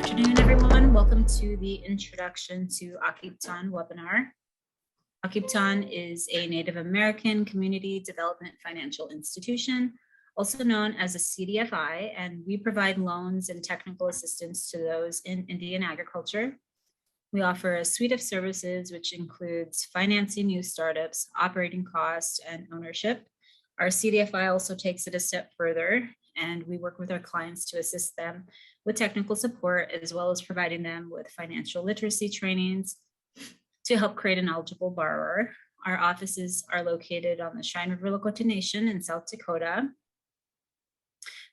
afternoon, everyone. Welcome to the Introduction to Akiptan webinar. Akiptan is a Native American community development financial institution, also known as a CDFI, and we provide loans and technical assistance to those in Indian agriculture. We offer a suite of services, which includes financing new startups, operating costs, and ownership. Our CDFI also takes it a step further, and we work with our clients to assist them with technical support, as well as providing them with financial literacy trainings to help create an eligible borrower. Our offices are located on the Cheyenne River Lakota Nation in South Dakota.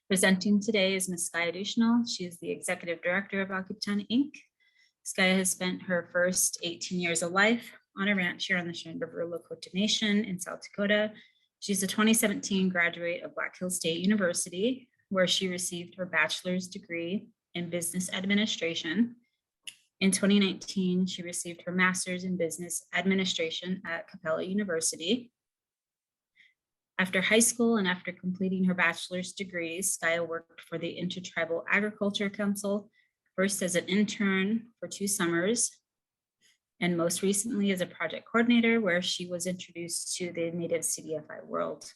Presenting today is Ms. Skaya Dushnell. She is the Executive Director of Akiptan, Inc. Skaya has spent her first 18 years of life on a ranch here on the Cheyenne River Lakota Nation in South Dakota. She's a 2017 graduate of Black Hills State University, where she received her bachelor's degree in business administration. In 2019, she received her master's in business administration at Capella University. After high school and after completing her bachelor's degrees, Skaya worked for the Intertribal Agriculture Council, first as an intern for 2 summers, and most recently as a project coordinator, where she was introduced to the Native CDFI world.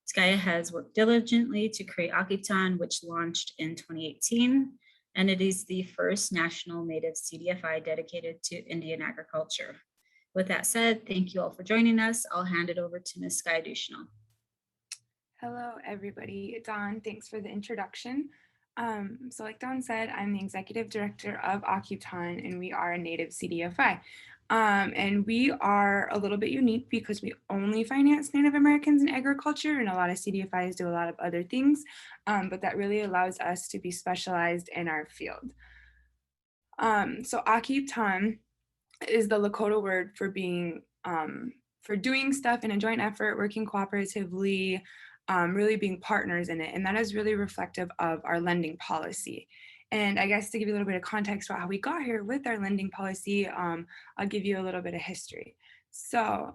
Skaya has worked diligently to create Akiptan, which launched in 2018, and it is the first national Native CDFI dedicated to Indian agriculture. With that said, thank you all for joining us. I'll hand it over to Ms. Skaya Dushnell. Hello, everybody. Dawn, thanks for the introduction. So like Dawn said, I'm the Executive Director of Akiptan, and we are a Native CDFI. And we are a little bit unique because we only finance Native Americans in agriculture, and a lot of CDFIs do a lot of other things, but that really allows us to be specialized in our field. So Akiptan is the Lakota word for being, for doing stuff in a joint effort, working cooperatively, really being partners in it. And that is really reflective of our lending policy. And I guess to give you a little bit of context about how we got here with our lending policy, I'll give you a little bit of history. So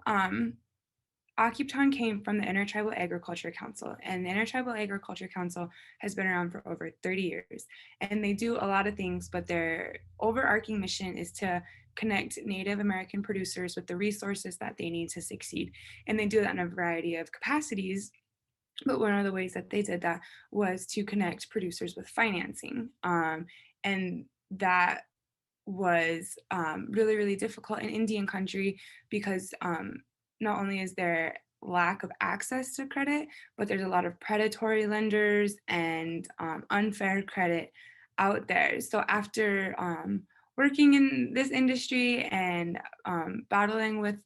Akiptan came from the Intertribal Agriculture Council, and the Intertribal Agriculture Council has been around for over 30 years. And they do a lot of things, but their overarching mission is to connect Native American producers with the resources that they need to succeed. And they do that in a variety of capacities. But one of the ways that they did that was to connect producers with financing. And that was really, really difficult in Indian country because not only is there lack of access to credit, but there's a lot of predatory lenders and unfair credit out there. So after working in this industry and battling with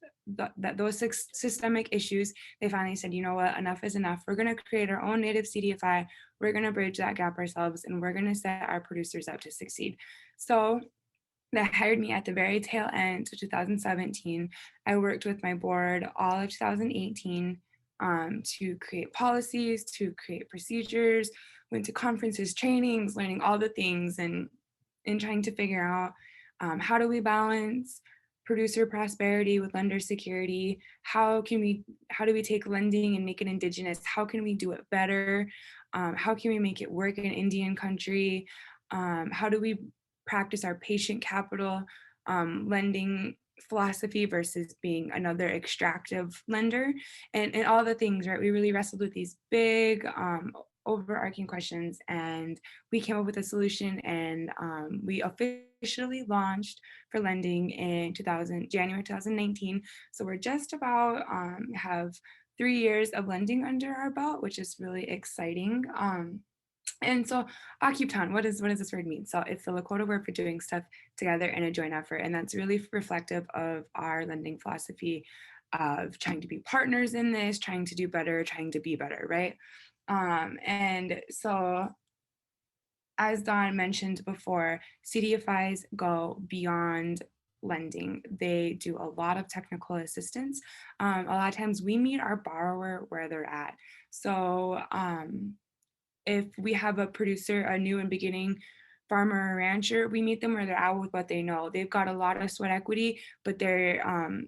those systemic issues, they finally said, you know what, enough is enough. We're going to create our own Native CDFI. We're going to bridge that gap ourselves, and we're going to set our producers up to succeed. So they hired me at the very tail end of 2017. I worked with my board all of 2018 to create policies, to create procedures, went to conferences, trainings, learning all the things, and trying to figure out how do we balance producer prosperity with lender security. How do we take lending and make it indigenous? How can we do it better? How can we make it work in Indian country? How do we practice our patient capital lending philosophy versus being another extractive lender, and all the things, right? We really wrestled with these big overarching questions, and we came up with a solution, and we officially launched for lending in January 2019. So we're just about have 3 years of lending under our belt, which is really exciting. And so Akiptan, what does this word mean? So it's the Lakota word for doing stuff together in a joint effort. And that's really reflective of our lending philosophy of trying to be partners in this, trying to do better, trying to be better, right? And so as Dawn mentioned before, CDFIs go beyond lending. They do a lot of technical assistance. A lot of times we meet our borrower where they're at. So if we have a producer, a new and beginning farmer or rancher, we meet them where they're at with what they know. They've got a lot of sweat equity, but they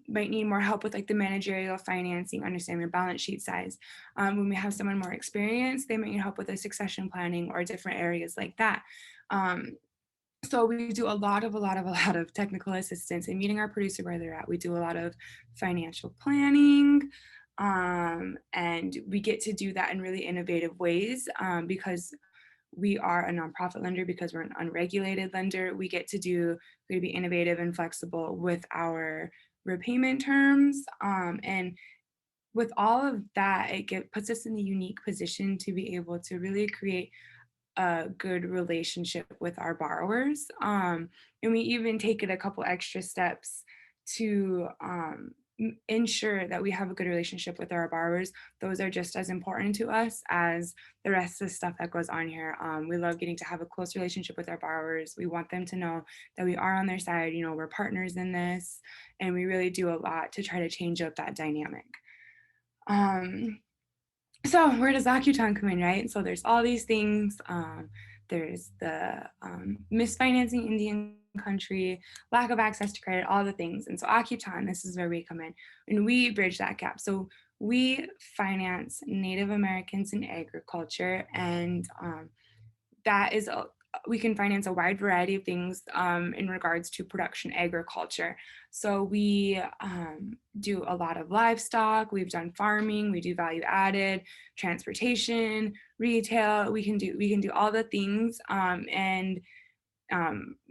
might need more help with like the managerial financing, understanding their balance sheet size. When we have someone more experienced, they might need help with the succession planning or different areas like that. So we do a lot of technical assistance and meeting our producer where they're at. We do a lot of financial planning, and we get to do that in really innovative ways, because we are a nonprofit lender, because we're an unregulated lender. We be innovative and flexible with our repayment terms, and with all of that, puts us in a unique position to be able to really create a good relationship with our borrowers. And we even take it a couple extra steps to ensure that we have a good relationship with our borrowers. Those are just as important to us as the rest of the stuff that goes on here. We love getting to have a close relationship with our borrowers. We want them to know that we are on their side. We're partners in this, and we really do a lot to try to change up that dynamic. So where does Akiptan come in, right? So there's all these things. There's the misfinancing Indian country, lack of access to credit, all the things. And so Akiptan, this is where we come in, and we bridge that gap. So we finance Native Americans in agriculture, and that is we can finance a wide variety of things in regards to production agriculture. So we do a lot of livestock, we've done farming, we do value added, transportation, retail, we can do all the things, and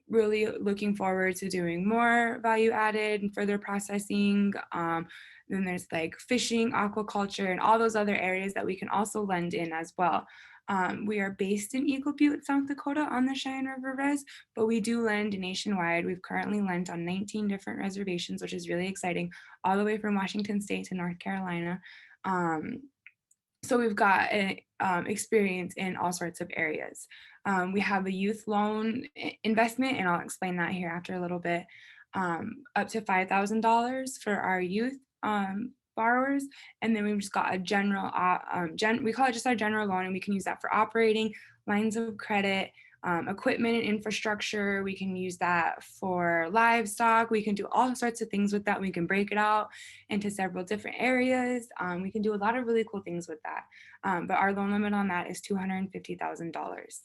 really looking forward to doing more value added and further processing. Then there's like fishing, aquaculture, and all those other areas that we can also lend in as well. We are based in Eagle Butte, South Dakota on the Cheyenne River Res, but we do lend nationwide. We've currently lent on 19 different reservations, which is really exciting, all the way from Washington State to North Carolina. So we've got experience in all sorts of areas. We have a youth loan investment, and I'll explain that here after a little bit, up to $5,000 for our youth borrowers. And then we've just got a general, we call it just our general loan, and we can use that for operating, lines of credit, equipment and infrastructure. We can use that for livestock. We can do all sorts of things with that. We can break it out into several different areas. We can do a lot of really cool things with that. But our loan limit on that is $250,000.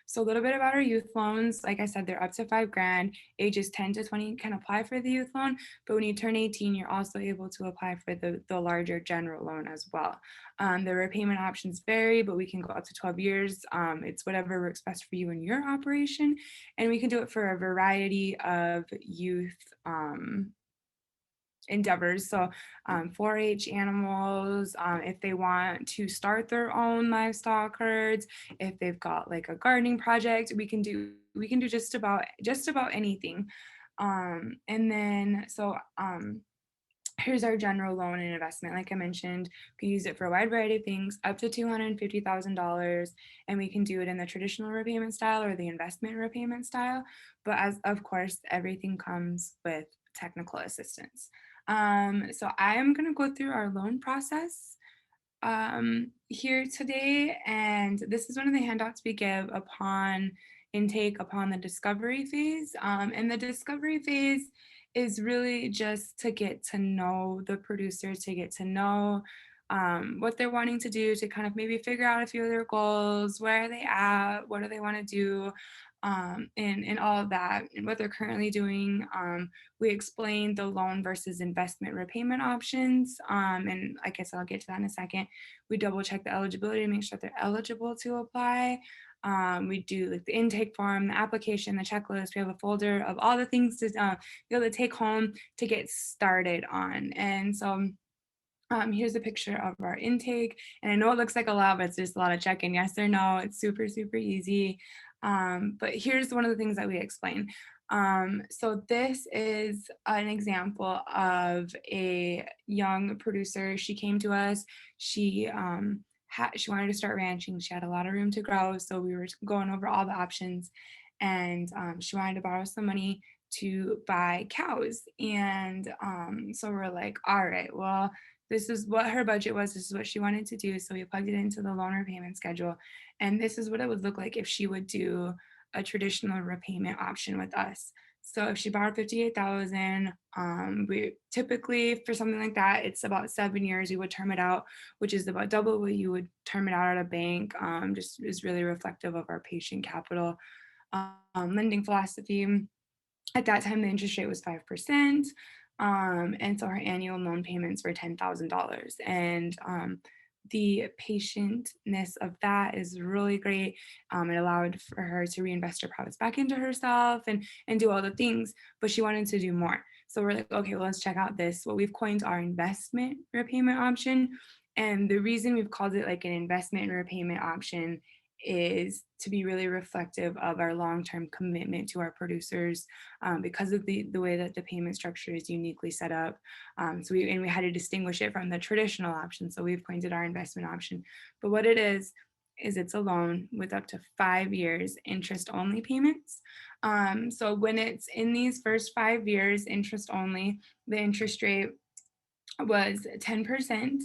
So a little bit about our youth loans. Like I said, they're up to $5,000. Ages 10 to 20 can apply for the youth loan, but when you turn 18, you're also able to apply for the larger general loan as well. The repayment options vary, but we can go up to 12 years. It's whatever works best for you and your operation. And we can do it for a variety of youth endeavors. So 4-H animals, if they want to start their own livestock herds, if they've got like a gardening project, we can do just about anything. And then here's our general loan and investment. Like I mentioned, we can use it for a wide variety of things, up to $250,000, and we can do it in the traditional repayment style or the investment repayment style. But as of course, everything comes with technical assistance. So I am going to go through our loan process here today, and this is one of the handouts we give upon intake, upon the discovery phase. And the discovery phase is really just to get to know the producer, to get to know what they're wanting to do, to kind of maybe figure out a few of their goals, where are they at, what do they want to do, and all of that, and what they're currently doing. We explain the loan versus investment repayment options, and like I said, I'll get to that in a second. We double check the eligibility to make sure they're eligible to apply. We do like the intake form, the application, the checklist. We have a folder of all the things to be able to take home to get started on. And so here's a picture of our intake. And I know it looks like a lot, but it's just a lot of checking yes or no. It's super, super easy. But here's one of the things that we explain. So this is an example of a young producer. She came to us. She wanted to start ranching. She had a lot of room to grow. So we were going over all the options, and she wanted to borrow some money to buy cows. And so we're like, all right, well, this is what her budget was. This is what she wanted to do. So we plugged it into the loan repayment schedule. And this is what it would look like if she would do a traditional repayment option with us. So if she borrowed 58,000, we typically for something like that, it's about 7 years. We would term it out, which is about double what you would term it out at a bank. Just is really reflective of our patient capital lending philosophy. At that time, the interest rate was 5%. And so her annual loan payments were $10,000. And the patientness of that is really great. It allowed for her to reinvest her profits back into herself and do all the things, but she wanted to do more. So we're like, okay, well, let's check out this, what we've coined our investment repayment option. And the reason we've called it like an investment repayment option is to be really reflective of our long-term commitment to our producers because of the way that the payment structure is uniquely set up. We had to distinguish it from the traditional option. So we've coined our investment option. But what it is it's a loan with up to 5 years interest only payments. So when it's in these first 5 years interest only, the interest rate was 10%.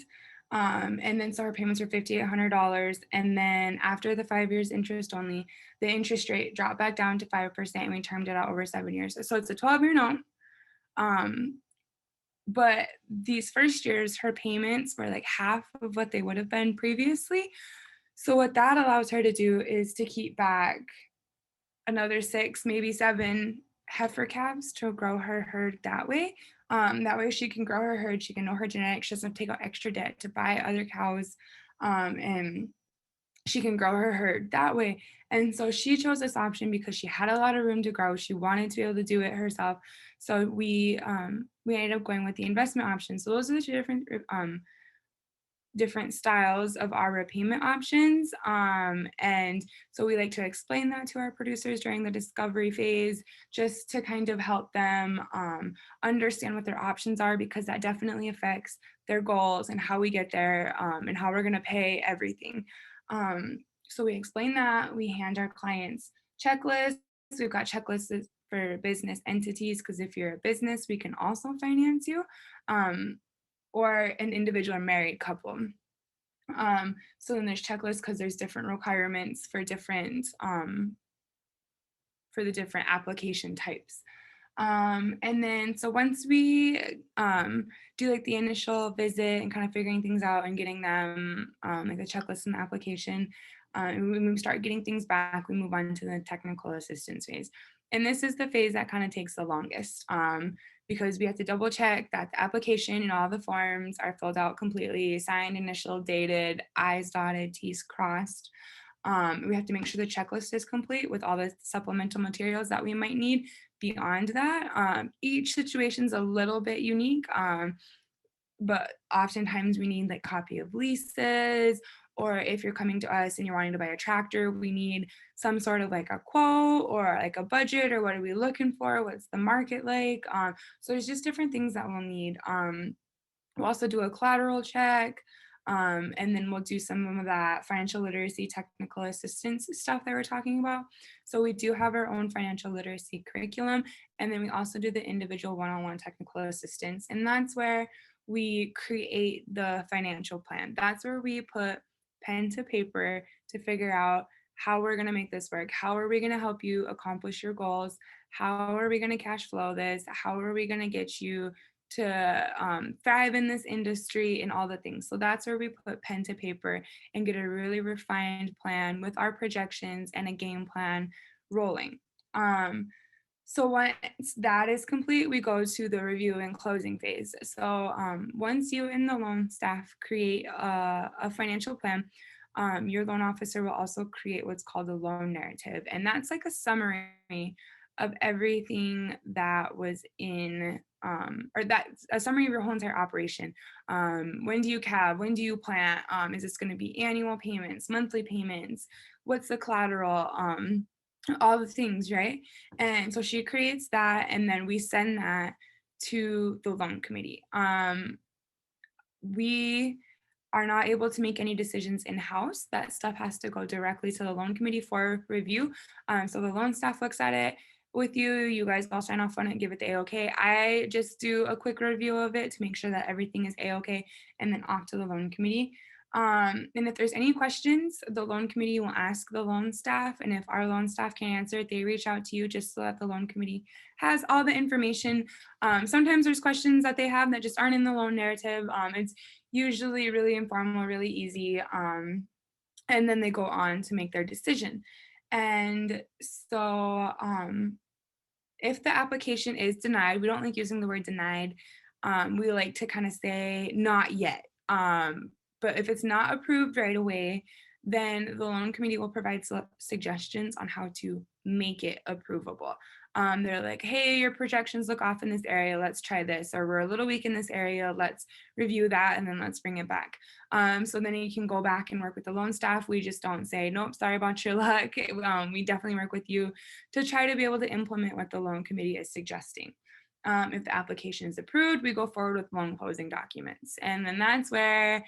And then so her payments were $5,800. And then after the 5 years interest only, the interest rate dropped back down to 5%. And we termed it out over 7 years. So it's a 12-year note. But these first years, her payments were like half of what they would have been previously. So what that allows her to do is to keep back another 6, maybe 7 heifer calves to grow her herd that way. That way she can grow her herd, she can know her genetics, she doesn't take out extra debt to buy other cows, and she can grow her herd that way. And so she chose this option because she had a lot of room to grow. She wanted to be able to do it herself. So we ended up going with the investment option. So those are the two different styles of our repayment options. And so we like to explain that to our producers during the discovery phase, just to kind of help them understand what their options are, because that definitely affects their goals and how we get there and how we're going to pay everything. So we explain that. We hand our clients checklists. We've got checklists for business entities, because if you're a business, we can also finance you. Or an individual or married couple. So then there's checklists because there's different requirements for the different application types. And then so once we do like the initial visit and kind of figuring things out and getting them like the checklist and the application, and when we start getting things back, we move on to the technical assistance phase. And this is the phase that kind of takes the longest because we have to double check that the application and all the forms are filled out completely, signed, initial, dated, I's dotted, T's crossed. We have to make sure the checklist is complete with all the supplemental materials that we might need beyond that. Each situation is a little bit unique, but oftentimes we need like copy of leases, or if you're coming to us and you're wanting to buy a tractor, we need some sort of like a quote or like a budget, or what are we looking for? What's the market like? So there's just different things that we'll need. We'll also do a collateral check. And then we'll do some of that financial literacy technical assistance stuff that we're talking about. So we do have our own financial literacy curriculum. And then we also do the individual one-on-one technical assistance. And that's where we create the financial plan. That's where we put pen to paper to figure out how we're going to make this work. How are we going to help you accomplish your goals? How are we going to cash flow this? How are we going to get you to thrive in this industry and all the things? So that's where we put pen to paper and get a really refined plan with our projections and a game plan rolling. So once that is complete, we go to the review and closing phase. So once you and the loan staff create a financial plan, your loan officer will also create what's called a loan narrative. And that's like a summary of everything that was in, or that's a summary of your whole entire operation. When do you calve? When do you plant? Is this going to be annual payments, monthly payments? What's the collateral? All the things, right? And so she creates that, and then we send that to the loan committee. We are not able to make any decisions in-house. That stuff has to go directly to the loan committee for review. So the loan staff looks at it with you. You guys all sign off on it, give it the A-OK. I just do a quick review of it to make sure that everything is A-OK, and then off to the loan committee. And if there's any questions, the loan committee will ask the loan staff. And if our loan staff can't answer it, they reach out to you just so that the loan committee has all the information. Sometimes there's questions that they have that just aren't in the loan narrative. It's usually really informal, really easy. And then they go on to make their decision. And so if the application is denied, we don't like using the word denied. We like to kind of say not yet. But if it's not approved right away, then the loan committee will provide suggestions on how to make it approvable. They're like, hey, your projections look off in this area. Let's try this. Or we're a little weak in this area. Let's review that and then let's bring it back. So then you can go back and work with the loan staff. We just don't say, nope, sorry about your luck. We definitely work with you to try to be able to implement what the loan committee is suggesting. If the application is approved, we go forward with loan closing documents. And then that's where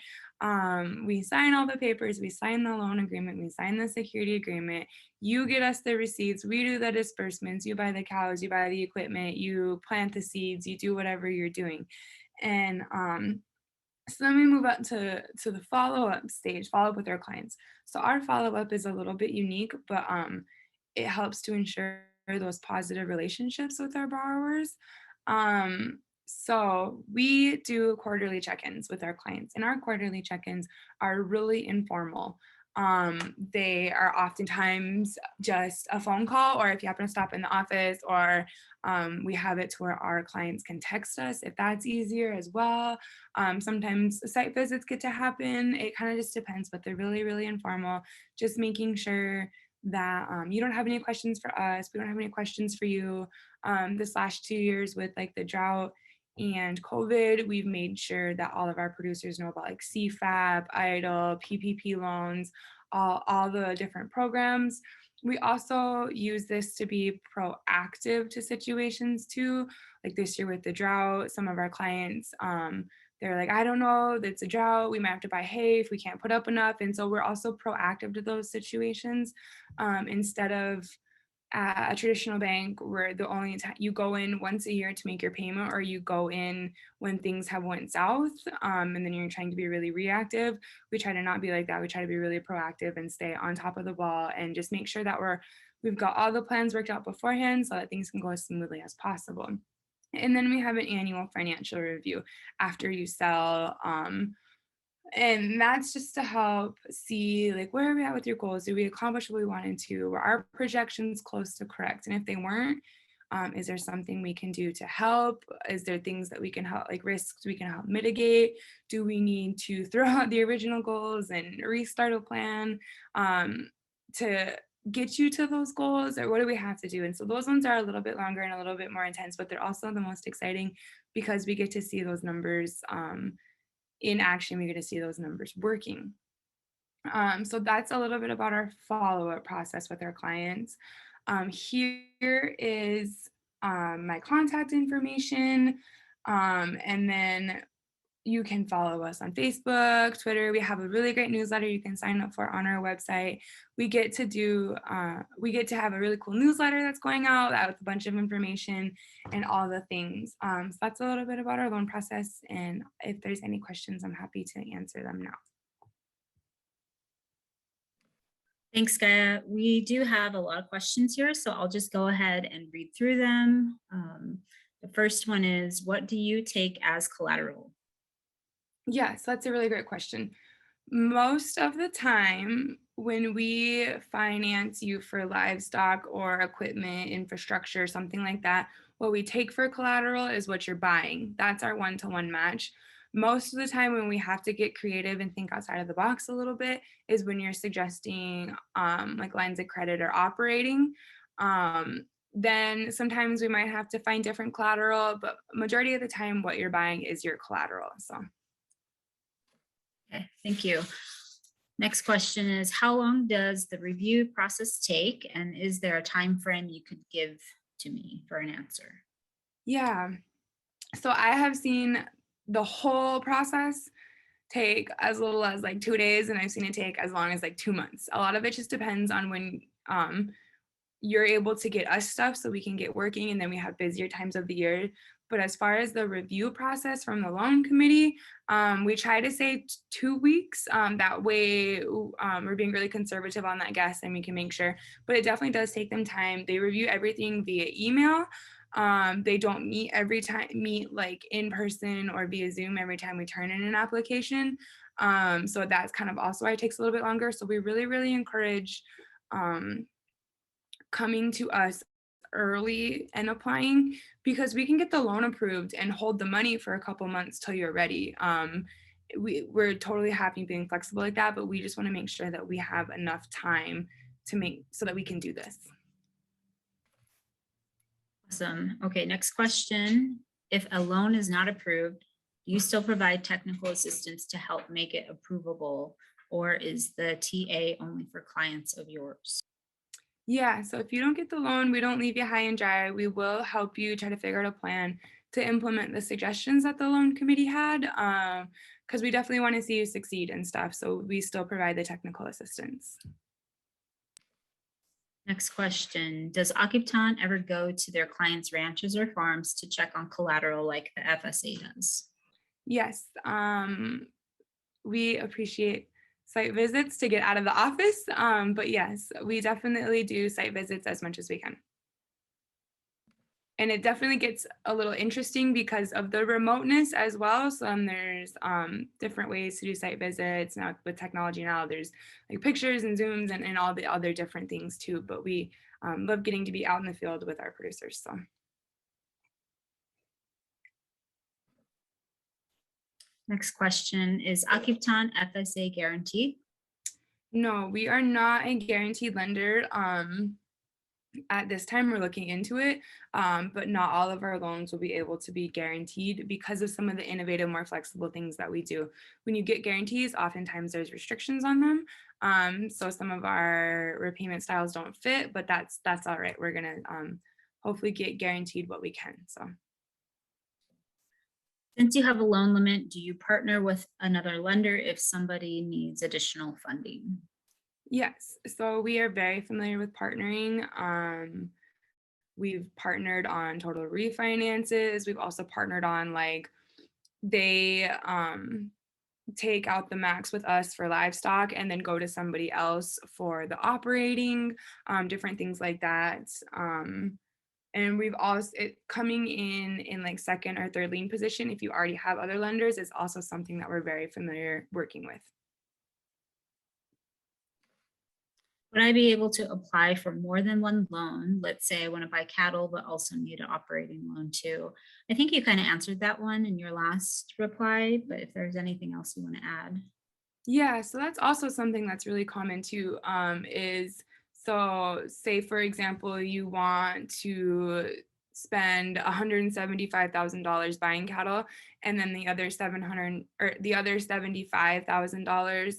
we sign all the papers, we sign the loan agreement, we sign the security agreement, you get us the receipts, we do the disbursements, you buy the cows, you buy the equipment, you plant the seeds, you do whatever you're doing. And so then we move up to the follow-up stage, follow up with our clients. So our follow-up is a little bit unique, but it helps to ensure those positive relationships with our borrowers. So we do quarterly check-ins with our clients, and our quarterly check-ins are really informal. They are oftentimes just a phone call, or if you happen to stop in the office, or we have it to where our clients can text us if that's easier as well. Sometimes site visits get to happen. It kind of just depends, but they're really, really informal, just making sure that you don't have any questions for us. We don't have any questions for you. This last 2 years with like the drought and COVID, we've made sure that all of our producers know about like CFAP, EIDL, PPP loans, all the different programs. We also use this to be proactive to situations too. Like this year with the drought, some of our clients, they're like, I don't know, it's a drought. We might have to buy hay if we can't put up enough. And so we're also proactive to those situations instead of at a traditional bank where the only time you go in once a year to make your payment, or you go in when things have went south, and then you're trying to be really reactive. We try to not be like that. We try to be really proactive and stay on top of the ball and just make sure that we've got all the plans worked out beforehand so that things can go as smoothly as possible. And then we have an annual financial review after you sell. And that's just to help see like where are we at with your goals? Did we accomplish what we wanted to? Were our projections close to correct? And if they weren't, is there something we can do to help? Is there things that we can help, like risks we can help mitigate? Do we need to throw out the original goals and restart a plan to get you to those goals? Or what do we have to do? And so those ones are a little bit longer and a little bit more intense, but they're also the most exciting because we get to see those numbers in action. We get to see those numbers working. So that's a little bit about our follow-up process with our clients. Here is my contact information. And then you can follow us on Facebook, Twitter. We have a really great newsletter you can sign up for on our website. We get to have a really cool newsletter that's going out with a bunch of information and all the things. So that's a little bit about our loan process. And if there's any questions, I'm happy to answer them now. Thanks, Gaia. We do have a lot of questions here, so I'll just go ahead and read through them. The first one is, what do you take as collateral? Yes, that's a really great question. Most of the time, when we finance you for livestock or equipment, infrastructure, something like that, what we take for collateral is what you're buying. That's our one-to-one match. Most of the time, when we have to get creative and think outside of the box a little bit, is when you're suggesting like lines of credit or operating. Then sometimes we might have to find different collateral, but majority of the time, what you're buying is your collateral. So. Okay, thank you. Next question is, how long does the review process take? And is there a time frame you could give to me for an answer? Yeah. So I have seen the whole process take as little as like 2 days, and I've seen it take as long as like 2 months. A lot of it just depends on when you're able to get us stuff so we can get working, and then we have busier times of the year. But as far as the review process from the loan committee, We try to say 2 weeks. That way, we're being really conservative on that guess and we can make sure. But it definitely does take them time. They review everything via email. They don't meet like in person or via Zoom every time we turn in an application. So that's kind of also why it takes a little bit longer. So we really, really encourage um, coming to us early and applying because we can get the loan approved and hold the money for a couple months till you're ready. We're totally happy being flexible like that, but we just want to make sure that we have enough time to make so that we can do this. Awesome. Okay, next question. If a loan is not approved, do you still provide technical assistance to help make it approvable? Or is the TA only for clients of yours? Yeah, so if you don't get the loan, we don't leave you high and dry. We will help you try to figure out a plan to implement the suggestions that the loan committee had, because we definitely want to see you succeed and stuff. So we still provide the technical assistance. Next question. Does Akiptan ever go to their clients' ranches or farms to check on collateral like the FSA does? Yes, we appreciate site visits to get out of the office, but yes, we definitely do site visits as much as we can. And it definitely gets a little interesting because of the remoteness as well. So there's different ways to do site visits. Now with technology now, there's like pictures and Zooms and all the other different things too. But we love getting to be out in the field with our producers. So. Next question. Is Akiptan FSA guaranteed? No, we are not a guaranteed lender. At this time, we're looking into it, but not all of our loans will be able to be guaranteed because of some of the innovative, more flexible things that we do. When you get guarantees, oftentimes there's restrictions on them. So some of our repayment styles don't fit, but that's all right. We're gonna hopefully get guaranteed what we can. So. Since you have a loan limit, do you partner with another lender if somebody needs additional funding? Yes, so we are very familiar with partnering. We've partnered on total refinances. We've also partnered on like they take out the max with us for livestock and then go to somebody else for the operating, different things like that. And we've also coming in like second or third lien position if you already have other lenders is also something that we're very familiar working with. Would I be able to apply for more than one loan? Let's say I want to buy cattle, but also need an operating loan too. I think you kind of answered that one in your last reply, but if there's anything else you want to add. Yeah, so that's also something that's really common too, is so say for example, you want to spend $175,000 buying cattle and then the other 700 or the other $75,000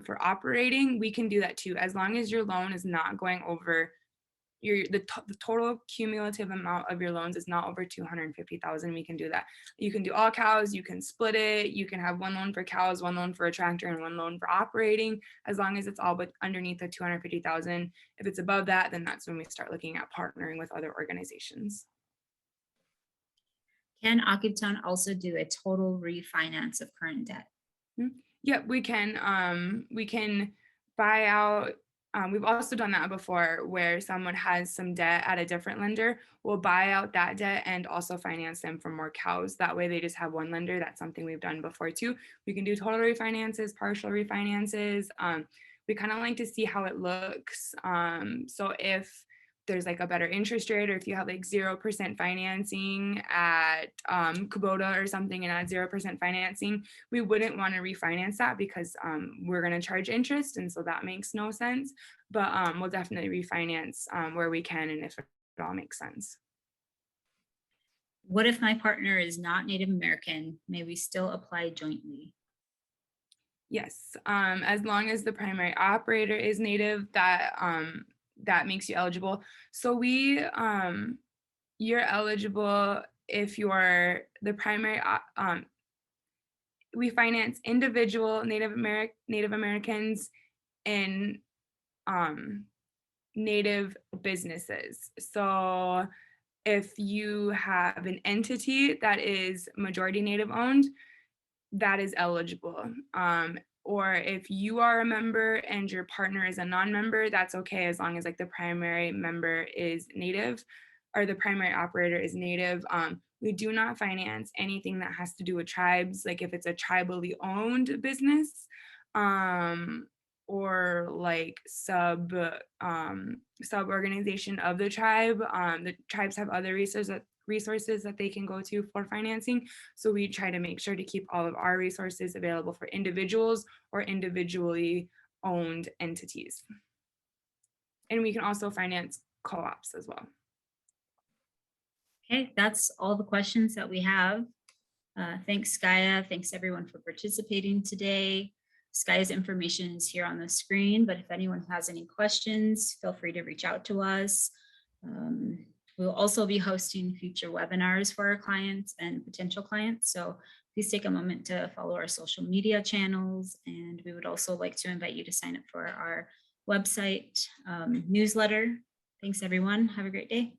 for operating, we can do that too, as long as your loan is not going over the total cumulative amount of your loans is not over 250,000. We can do that. You can do all cows, you can split it, you can have one loan for cows, one loan for a tractor, and one loan for operating, as long as it's all but underneath the 250,000. If it's above that, then that's when we start looking at partnering with other organizations. Can Akiptan also do a total refinance of current debt? Yep, we can. We can buy out. We've also done that before where someone has some debt at a different lender. We'll buy out that debt and also finance them for more cows. That way they just have one lender. That's something we've done before too. We can do total refinances, partial refinances. We kind of like to see how it looks. So if there's like a better interest rate or if you have like 0% financing at Kubota or something and at 0% financing, we wouldn't want to refinance that because we're going to charge interest. And so that makes no sense. But we'll definitely refinance where we can and if it all makes sense. What if my partner is not Native American? May we still apply jointly? Yes, as long as the primary operator is Native, that makes you eligible. So you're eligible if you're the primary. We finance individual Native Americans and Native businesses. So if you have an entity that is majority Native owned, that is eligible. Or if you are a member and your partner is a non-member, that's okay, as long as like the primary member is Native or the primary operator is Native. We do not finance anything that has to do with tribes, like if it's a tribally owned business, or like sub organization of the tribe. The tribes have other resources that they can go to for financing. So we try to make sure to keep all of our resources available for individuals or individually owned entities. And we can also finance co-ops as well. Okay, that's all the questions that we have. Thanks, Skaya. Thanks everyone for participating today. Skaya's information is here on the screen, but if anyone has any questions, feel free to reach out to us. We'll also be hosting future webinars for our clients and potential clients. So please take a moment to follow our social media channels. And we would also like to invite you to sign up for our website newsletter. Thanks everyone. Have a great day.